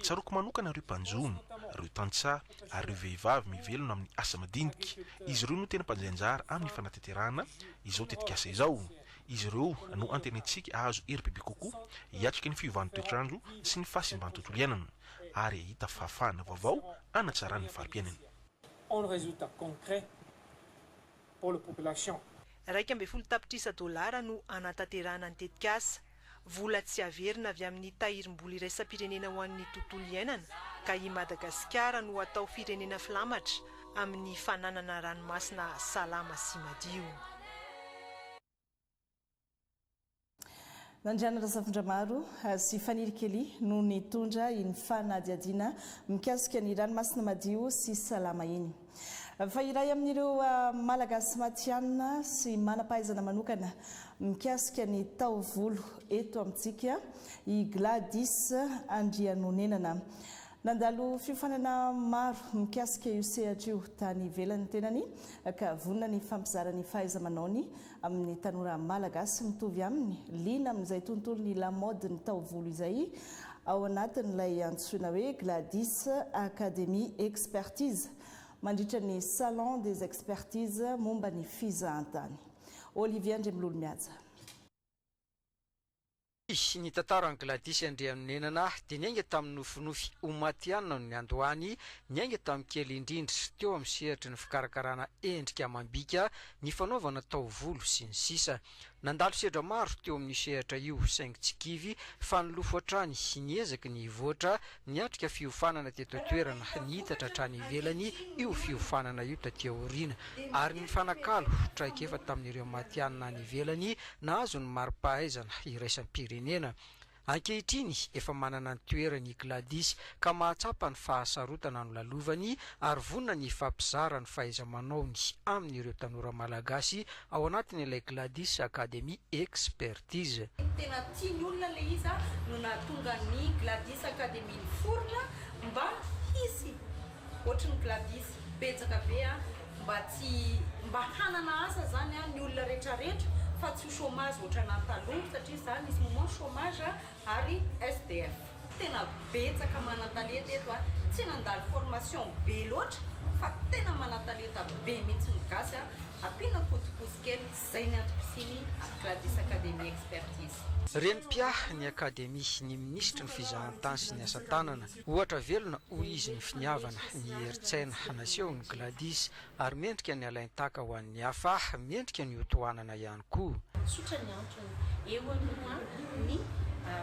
Tsaroko manokana ireo mpanjono, ireo tantsaha ary ireo vehivavy mivelona amin'ny asa madinika. Izy ireo no tena mpanjay anjara amin'ny fanateterahana izao tetikasa izao. Izy ireo no antenantsika ahazo hery bebe kokoa hiatrika ny fiovan'ny toetrandro sy ny fahasimban'ny tontolo iainana ary ahita fahafahana vaovao hanatsarany farim-piainana. Un résultat concret pour la population. 1.20 tapitrisa $, no anatanterahana ny tetikasa. Vola tsy averina avy amin'ny tahirim-bola iraisam-pirenena ho an'ny tontolo iainana ka i Madagasikara no atao firenena filamatra amin'ny fananana ranomasina salama sy madio. Nandriana Razafindra maro sy Fanirikely no nitondra iny fanadiadiana mikasika ny ranomasina madio sy salama iny. Fa iray amin'ireo malagasy matianina sy manam-pahaizana manokana mikasika ny taovolo eto amintsika i Gladys Andrianonenana. Nandalo fiofanana maro mikasika io sehatra io tany ivelany tenany ka vonona ny fampizarany fahaiza-manaony amin'ny tanora malagasy mitovy aminy liana amin'izay tontolo ny lamode ny taovolo izay ao anatin'ilay antsoina hoe Gladys Académie Expertise mandritra ny salon des expertises momba ny fizahantany. Olivier Andremilolo miaja. Ny tantarany Gladys Andrianonenana dia niainga tamin'ny nofinofy ho maty ihany ny Andohany, niainga tamin'ny kely indrindra teo amin'ny sehatry ny fikarakarana endrika amam-bika, ny fanaovana taovolo sy ny sisa. Nandalo sedra maro teo amin'ny sehatra io saingy tsy kivy fa nilofo hatrany niezaky ny hivoatra niatrika fiofanana teto toerana nihitatra hatrany ivelany io fiofanana io taty aoriana ary ny fanakalo traika efa tamin'ireo matianina ny ivelany nahazo ny mari-pahaizana iraisam-pirenena. Ankehitriny efa manana ny toerany Gladys ka mahatsapa ny fahasarotana no lalovany ary vonona ny fampizara ny fahaiza-manaony amin'ireo tanora malagasy ao anatin'ilay Gladys Académie Expertise. Tena tiany olona le izy no nahatonga ny Gladys Académie niforona mba hisy ohatry ny Gladys betsaka be mba hanana asa zany ny olona rehetrarehetra fa tsy chômage ohatrana taloha satria zany misy moment chômage ary SDF. Tena betsaka manan-talenta eto tsy nandalo formation be loatra fa tena manan-talenta be mihitsy ny gasy ampiana kotokosi kely zay ny antom-pisiny Gladys Académie Expertise. Renim-pia ny akademia ny ministra ny fizahantany sy ny asa tanana ohatra velona ho izy ny finiavana ny heritsaina naseho ny Gladys ary mendrika ny alaintaka ho an'ny hafa mendrika ny otoanana ihany koa. Sotra ny antony eo aloha ny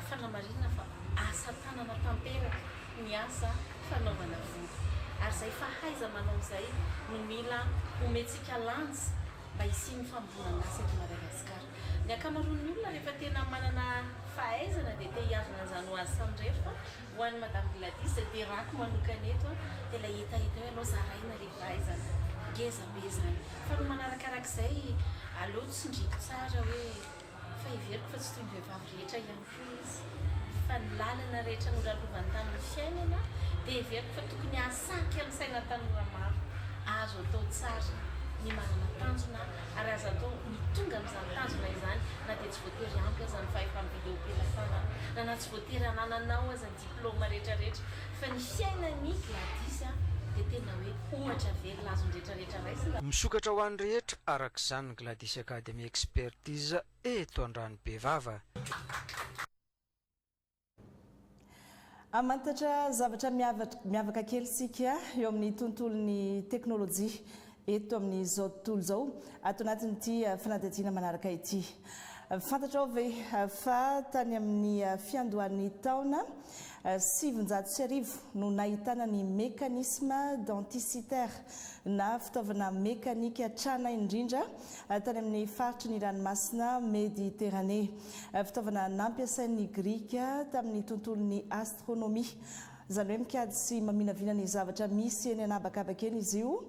fanamarina fa asa tanana tamperaka ny asa fanaovana volo ary zay fahaiza-manao izay no mila omentsika lanja mba hisiny fambolana asa eto Madagasikara. Ny akamaroan'ny olona rehefa tena manana fahaizana dia te hiavana izany ho azy samirery fa ho an'ny Madame Gladys dia rako manokana eto dia ilay hetaheta hoe alao zaraina ilay fahaizana ngeza be zany fa no manarakarak'izay aleo tsindriko tsara hoe fa iveriko fa tsy toy ny vehivavy rehetra ihany koa izy fa ny lalana rehetra no lalovany tamin'ny fiainana dia iveriko fa tokony hasaky amin'ny saina tanora maro azo atao tsara ny manana tanjona ary azo atao mitonga amin'izany tanjona izany na dia tsy voatery ampy aza ny fahefa-mividéo-pilasana na tsy voatery anananao aza ny diplôma rehetrarehetra fa ny fiainany Gladys dia tena hoe ohatra velona azony rehetrarehetra raisina. Misokatra ho an'ny rehetra arak'izany ny Gladys Académie Expertise eto Andrano-Bevava. Amantatra zavatra miavaka kely sika eo amin'ny tontolon'ny teknôlôjia eto amin'izao tontolo izao ato anatin'ity fanadihadiana manaraka ity. Fantatra ao ve fa tany amin'ny fiandohan'ny taona 700 no nahitana ny mécanisme denticitaire na fitaovana mekanika trana indrindra tany amin'ny faritry ny ranomasina Méditerranée. Fitaovana nampiasain'ny Grika tamin'ny tontolon'ny astronomia izany hoe mikady sy maminavina ny zavatra misy eny anabakabaka eny izy io.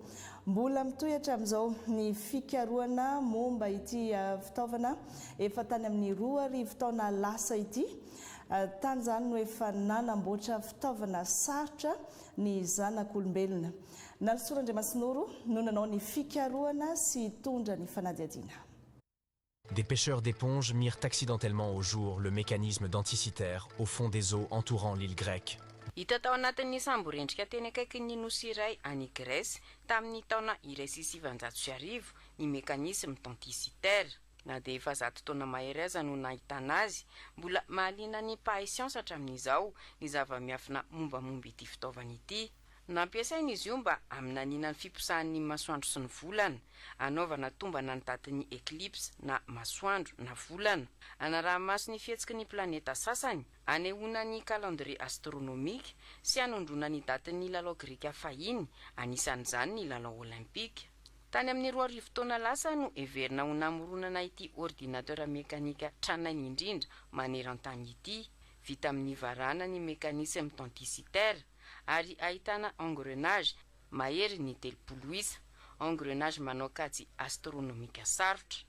Mbola mitohatra amin'izao ny fikarohana momba ity fitaovana efa tany amin'ny 2 taona lasa ity. Tany zany no efa nanamboatra fitaovana sarotra ny zanak'olombelona. Nalisorandriamasinoro no nanao ny fikarohana sy tondra ny fanadihadiana. Des pêcheurs d'éponges mirent accidentellement au jour le mécanisme denticitaire au fond des eaux entourant l'île grecque. Hita tao anatin'ny samborendrika teny akaikin'ny nosy iray any Grèce tamin'ny taona 1700 ny mécanisme denticitaire. Na dia efa 100 taona mahery aza no nahitana azy, mbola mahaliana ny mpahay siansa hatramin'izao ny zava-miafina mombamomba ity fitaovana ity. Nampiasaina izy io mba amin'ny anina ny fiposahan'ny masoandro sy ny volana, anaovana tombana ny datin'ny éclipse na masoandro na volana, anaraha-maso ny fihetsiky ny planeta sasany, anehoana ny calendrier astronomique sy anondrona ny datin'ny lalao grika fahiny, anisan'izany ny lalao olympique. Tany amin'ny 2 taona lasa no everina ho namoronana ity ordinateur mekanika tranainy indrindra maneran-tany ity, vita amin'ny varana ny mécanisme denticitaire ary ahitana engrenage mahery ny 3 isa, engrenage manao kajy astronomika sarotra.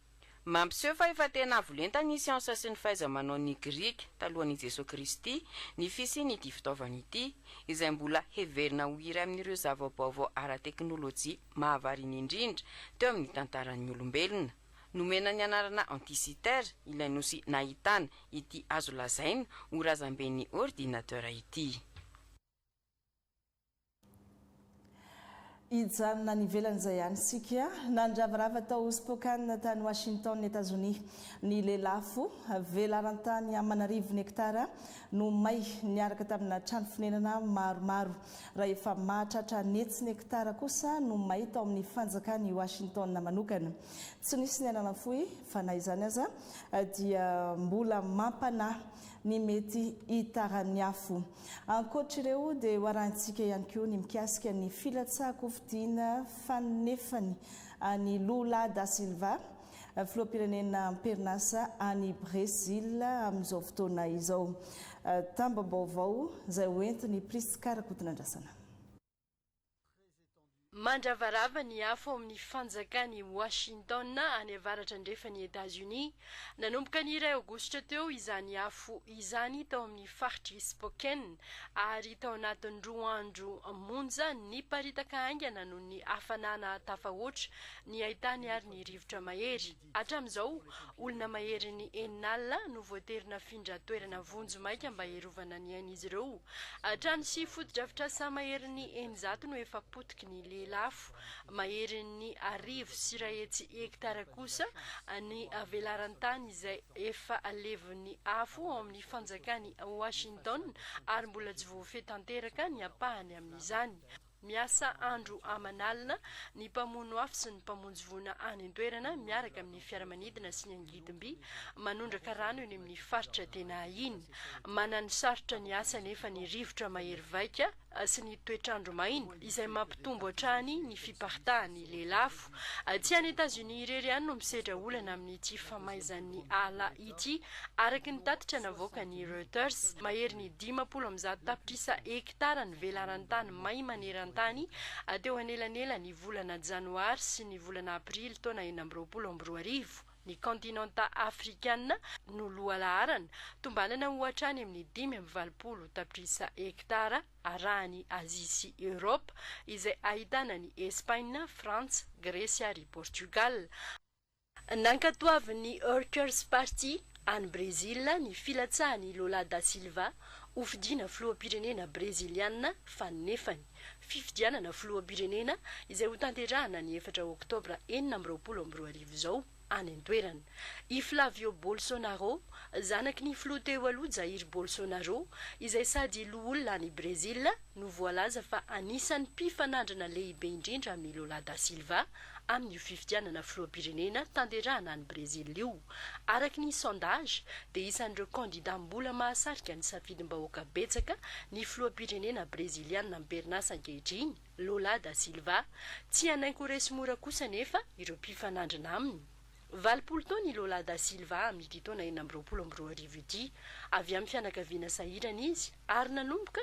mampiseho fa efa tena avolenta ny siansa sy ny fahaiza-manao ny grika talohan'i Jesosy Kristy ny fisiany ity fitaovana ity izay mbola heverina ho iray amin'ireo zava-baovao ara-teknôlôjia mahavariana indrindra teo amin'ny tantaran'ny olombelona. Nomena ny anarana antisiter ilay nosy nahitana ity azo lazaina ho razamben'ny ordinateur ity. Ijanona ny ivelan'izay ihany sika nandravarava tao Spokane tany Washington, États-Unis. Ny lelafo velarantany amanarivo ny hektara no may niaraka tamina trano fonenana maromaro. Raha efa mahatratra netsy ny hektara kosa no may tao amin'ny fanjakany Washington manokana. Tsy nisy ny anana fohy fa na izany aza dia mbola mampanahy ny mety hitarany afo. Ankoatr'ireo dia hoarantsika ihany koa ny mikasika ny filatsako fidiana fanefany any Lula da Silva, filoham-pirenena Pernasa any Brésil amin'izao fotoana izao. Tambam-baovao izay hoentiny Priskara Kotonandrasana. Mandravarava ny afo amin'ny fanjakany Washington any avaratra andrefany États-Unis nanomboka ny 2 aogositra teo izany afo izany tao amin'ny faritry Spokane ary tao anatin'ny 2 andro monja ny paritaka aingana noho ny hafanana tafahoatra ny ahitany ary ny rivotra mahery. Hatramin'izao olona mahery ny 9 alina no voaterina findra toerana vonjo maika mba herovana ny ain'izy ireo. Trano sy fotodrafitrasa mahery ny 900 no efa potiky ny lafo mahery ny 1,0 hektara kosa ny velarantany izay efa alevon'ny afo ao amin'ny fanjakany Washington ary mbola tsy voafetanteraka ny apahany amin'izany. Miasa andro aman'alina ny mpamono afo sy ny mpamonjy any an-toerana miaraka amin'ny fiaramanidina sy ny angidimby manondraka rano eny amin'ny faritra tena iny. Manany sarotra ny asa nefa ny rivotra mahery vaika sy ny toetrandro maina izay mampitombo hatrany ny fiparitahan'ny lelafo. Tsy any États-Unis irery ihany no misedra olana amin'ity famaizan'ny ala ity araky ny tatitra navoaka ny Reuters. Mahery ny 500 tapitrisa hektara ny velarantany may manerantany teo anelanela ny volana janoary sy ny volana aprily taona 2022. Ny kontinenta afrikana no lohalaharana tombanana ho hatrany amin'ny 520 tapitrisa hektara arahany Azia sy Europe izay ahitana ny Espagne, France, Grèce ary Portugal. Nankatoavin'ny Workers Party any Brésil ny filatsahany Lula da Silva ho fidiana filoham-pirenena breziliana fanefany. Fifidianana filoham-pirenena izay ho tanterahana ny 4 oktobra 2022 izao any an-toerana. I Flavio Bolsonaro, zanaky ny filoha teo aloha Jair Bolsonaro, izay sady loholona any Brésil, no voalaza fa anisan'ny mpifanandrana lehibe indrindra amin'ny Lula da Silva amin'ny fifidianana filoham-pirenena tanterahana any Brésil io. Araky ny sondage, dia isan'ireo kandida mbola mahasarika ny safidim-bahoaka betsaka ny filoham-pirenena breziliana Pernasa ankehitriny, Lula da Silva, tsy hanaingo resy mora kosa nefa ireo mpifanandrana aminy. 20 taona Lula da Silva amin'ity taona 2022 ity, avy amin'ny fianakaviana sahirana izy ary nanomboka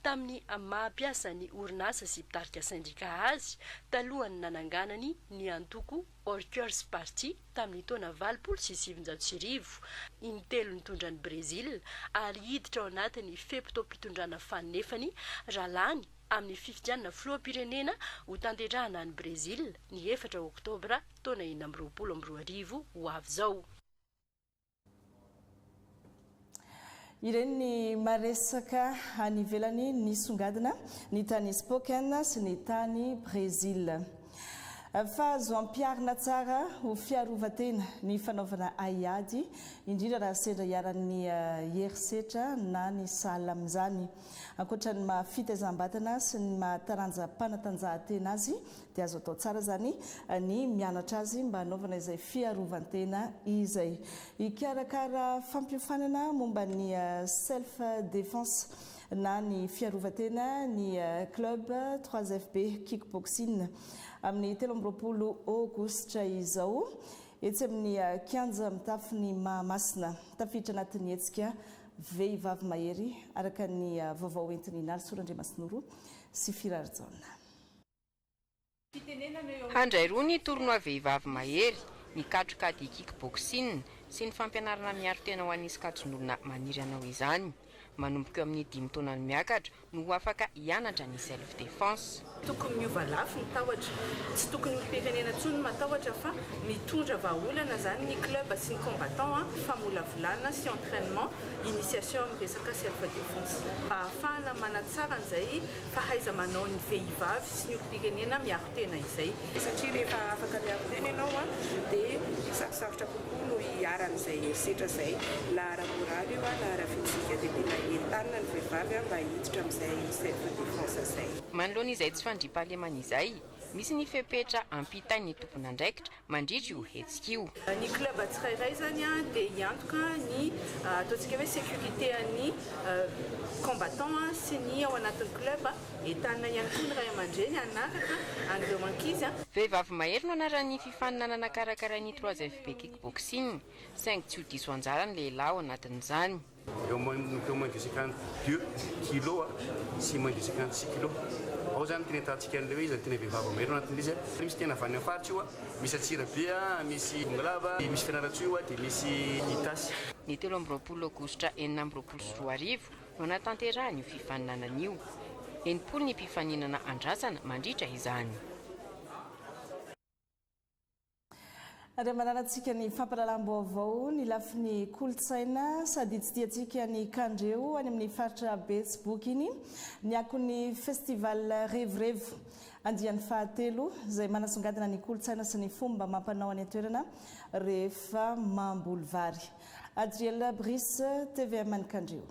tamin'ny mampiasa ny orinasa sy mpitarika sindika azy talohany nananganany ny antoko Workers Party tamin'ny taona 1970. Intelo nitondra ny Brésil ary hiditra ao anatin'ny feptom-pitondrana fanefany ralany amin'ny fifidianana filoham-pirenena ho tanterahana any Brésil ny 4 oktobra taona 2022 ho avy izao. Ireny ny maresaka any ivelany nisongadina ny tany Spokane sy ny tany Brésil. Fa azo ampiarina tsara ho fiarovatena ny fanaovana aiady indrindra raha sendra iaran'ny herisetra na ny sahala amin'izany. Ankoatra ny mahafitaizam-batana sy ny mahataranja mpanatanjahantena azy dia azo atao tsara zany ny mianatra azy mba hanaovana izay fiarovantena izay. Ikarakara fampiofanana momba ny self défense na ny fiarovatena ny club 3FB kickboxing amin'ny 13 aogositra izao etsy amin'ny kianja mitafy ny Mahamasina tafiditra anatin'ny hetsika vehivavy mahery araka ny vaovao entiny Nalo Sorandriamasinoro sy Firarjaona. Handray roa ny tournoi vehivavy mahery ny katrokady kickboxing sy ny fampianarana miaro tena ho an'ny sokajin'olona maniry anao izany. Manomboka eo amin'ny 5 taona ny miakatra no afaka hianatra ny self défense. Tokony miova lafo ny tahotra, tsy tokony olom-pirenena intsony matahotra fa mitondra vahaolana zany ny club sy ny combattant famolavolana sy entraînement initiation amin'ny resaka self défense mba ahafahana manatsara an'izay fahaiza manao ny vehivavy sy ny olom-pirenena miaro tena izay. Satria rehefa afaka miaro tena ianao dia sarosarotra kokoa no hiaran'izay herisetra izay la ara-moraly io la ara-fizika dia tena entanina ny vehivavy mba hiditra amin'izay self défense izay. Manoloana izay tsy fandriam-pahalemana izay, misy ny fepetra ampitain'ny tompon'andraikitra mandritra io hetsika io. Ny club tsirairay zany dia hiantoka ny ataontsika hoe sécurité an'ny combattant sy ny ao anatin'ny club entanina ihany koa ny ray aman-dreny hanaraka an'ireo ankizy. Vehivavy mahery no anaran'ny fifaninanana karakarain'ny 3FP kickboxing, saingy tsy ho diso anjara ny lehilahy ao anatin'izany. Eo moins de 52 kilos sy moins de 56 kilos. Ao zany tena atantsika an'ilay izy tena vehivavy mahery anatin'izy. Misy tena avy any amin'ny faritra io, misy Atsirabe, misy Ongalava, misy Fianarantsoa dia misy Itasy. Ny 17 Aogositra 2024 no natanterahany io fifaninanana io. 80 ny mpifaninana andrasana mandritra izany. Ary mananantsika ny fampahalalam-baovao ny lafin'ny kolotsaina sady tsy tiantsika ny kandreo any amin'ny faritra Betsbook iny ny akon'ny festival revorevo andian'ny fahatelo izay manasongadina ny kolotsaina sy ny fomba mampanao any an-toerana rehefa mamboly vary. Adriel Brice, TVM ny kandreo.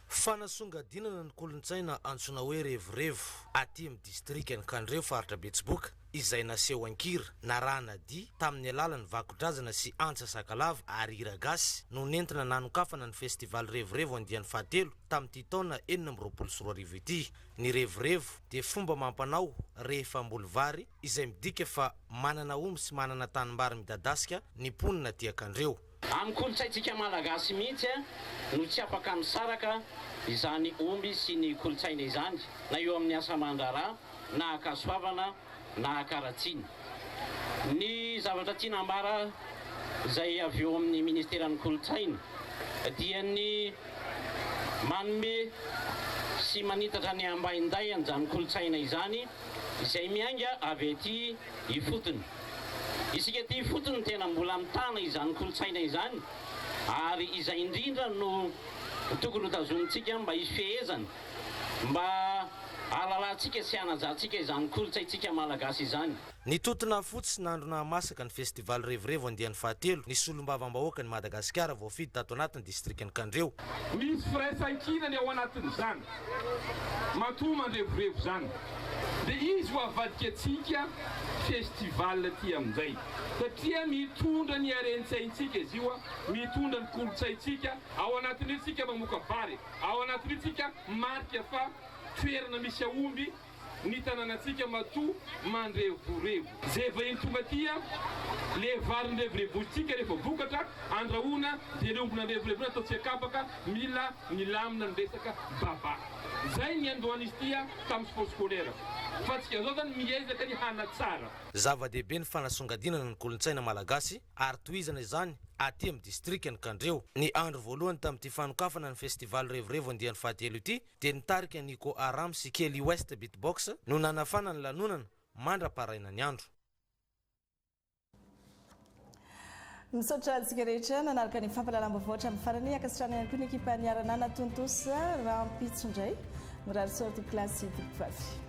Fanasongadinana ny kolotsaina antsoina hoe revorevo aty amin'ny district ny kandreo faritra Betsbook izay naseho ankira narana di tamin'ny alalan'ny vakodrazana sy antsa sakalava ary iragasy no nentina nanokafana ny festival revorevo andian'ny fahatelo tamin'ity taona 2024 ity. Ny revorevo dia fomba mampanao rehefa mboly vary izay midika fa manana omby sy manana tanimbary midadasika ny mponina ty akandreo. Amin'ny kolotsaintsika malagasy mihitsy no tsy afaka misaraka izany omby sy ny kolotsaina izany na eo amin'ny asa aman-draharaha na akasoavana na akaratsiny. Ny zavatra tiana ambara izay avy eo amin'ny ministeran'ny kolotsaina dia ny manome sy manitatra ny ambainday an'izany kolotsaina izany izay miainga avy aty ifotony. Isika ty fotony tena mbola mitana izany kolotsaina izany ary izay indrindra no tokony hotazonitsika mba hisy fehezana mba alalantsika sy anajantsika izany kolotsaintsika malagasy izany. Ny totona fotsy nandro nahamasaka ny festival revorevo andian'ny fahatelo ny solombavam-bahoaka ny Madagasikara voafidy tato anatin'ny distriktin'ny Kandreo. Misy firaisan-kinany ao anatin'izany matoma ny revorevo zany dia izy ho avadika atsika festival ty amin'izay satria mitondra ny harentsaintsika izy io mitondra ny kolotsaintsika ao anatin'itsika mamoaka vary ao anatin'itsika marika fa toerana misy aomby ny tanànatsika matoa mandrevorevo zay vahiny tonga tia le vary ny revorevotsika rehefa vokatra andrahoana dia le ombona revorevo ataotsika kapaka mila milamina ny resaka baba. Zay ny andohan'izy tia tamin'ny sport scolaire fa tsika zao zany miezaka ny hanatsara. Zava-dehibe ny fanasongadinana ny kolotsaina malagasy ary tohizana izany aty amin'ny distriktin'ny Kandreo. Ny andro voalohany tamin'ity fanokafana ny festival revorevo andian'ny fahatelo ity dia nitarika Nico Aram sy Kelly West Beatbox no nanafana ny lanonana mandra-paraina ny andro. Misaotra antsika rehetra nanaraka ny fampahalalam-baovao amin'ny farany akasitrana ihany koa ny ekipa niarana natontosa raha ampitso indray mirary sorto classique vavy.